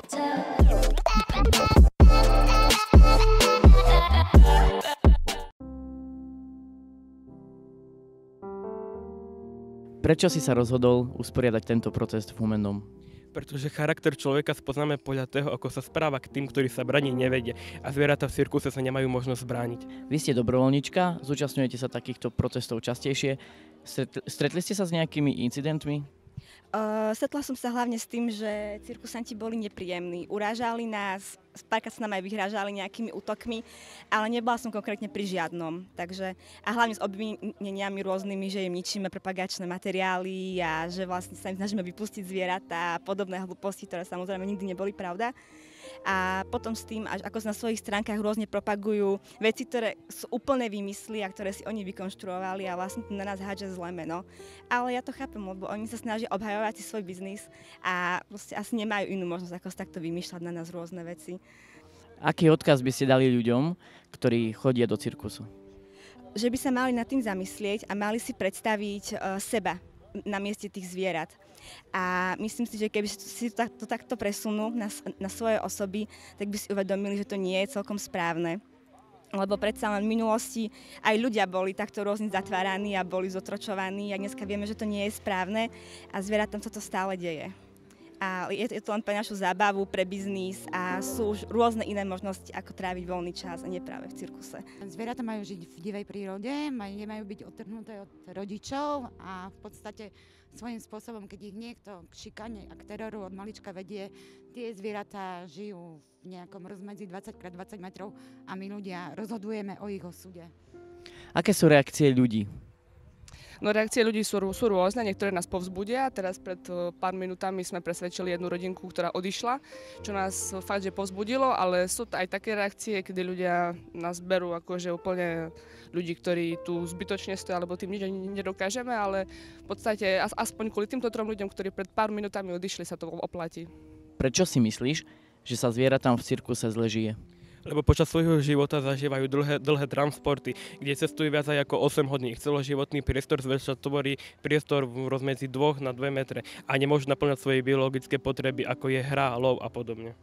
Prečo si sa rozhodol usporiadať tento proces v Humennom? Pretože charakter človeka spoznáme podľa toho, ako sa správa k tým, ktorí sa brániť nevedia. A zvieratá v cirkuse sa nemajú možnosť brániť. Vy ste dobrovoľníčka, zúčastňujete sa takýchto protestov častejšie. Stretli ste sa s nejakými incidentmi? Stretla som sa hlavne s tým, že cirkusanti boli nepríjemní. Urážali nás, párkrát sa nám aj vyhrážali nejakými útokmi, ale nebola som konkrétne pri žiadnom. Takže, a hlavne s obvineniami rôznymi, že im ničíme propagačné materiály a že vlastne sa im snažíme vypustiť zvieratá a podobné hlúposti, ktoré samozrejme nikdy neboli pravda. A potom s tým, až ako na svojich stránkach rôzne propagujú veci, ktoré sú úplne vymysly a ktoré si oni vykonštruovali a vlastne na nás hádže zlé meno. Ale ja to chápem, lebo oni sa snažia obhajovať si svoj biznis a proste asi nemajú inú možnosť, ako takto vymýšľať na nás rôzne veci. Aký odkaz by ste dali ľuďom, ktorí chodia do cirkusu? Že by sa mali nad tým zamyslieť a mali si predstaviť seba na mieste tých zvierat. A myslím si, že keby si to takto presunú na svoje osoby, tak by si uvedomili, že to nie je celkom správne. Lebo predsa len v minulosti aj ľudia boli takto rôzne zatváraní a boli zotročovaní a dneska vieme, že to nie je správne a zvieratám sa to stále deje. A je to len pre našu zábavu, pre biznis a sú už rôzne iné možnosti, ako tráviť voľný čas a nie práve v cirkuse. Zvieratá majú žiť v divej prírode, nemajú byť odtrhnuté od rodičov a v podstate svojím spôsobom, keď ich niekto k šikane a k teroru od malička vedie, tie zvieratá žijú v nejakom rozmedzi 20x20 metrov a my ľudia rozhodujeme o ich osude. Aké sú reakcie ľudí? No reakcie ľudí sú rôzne, niektoré nás povzbudia. Teraz pred pár minútami sme presvedčili jednu rodinku, ktorá odišla, čo nás fakt, že povzbudilo, ale sú aj také reakcie, kedy ľudia nás berú akože úplne ľudí, ktorí tu zbytočne stojí, alebo tým nič nedokážeme, ale v podstate aspoň kvôli týmto trom ľuďom, ktorí pred pár minútami odišli, sa to oplatí. Prečo si myslíš, že sa zvieratám v cirkuse zle žije? Lebo počas svojho života zažívajú dlhé transporty, kde cestujú viac aj ako 8 hodín. Celoživotný priestor zväčša tvorí priestor v rozmedzi 2 na 2 metre a nemôžu naplňať svoje biologické potreby, ako je hra, lov a podobne.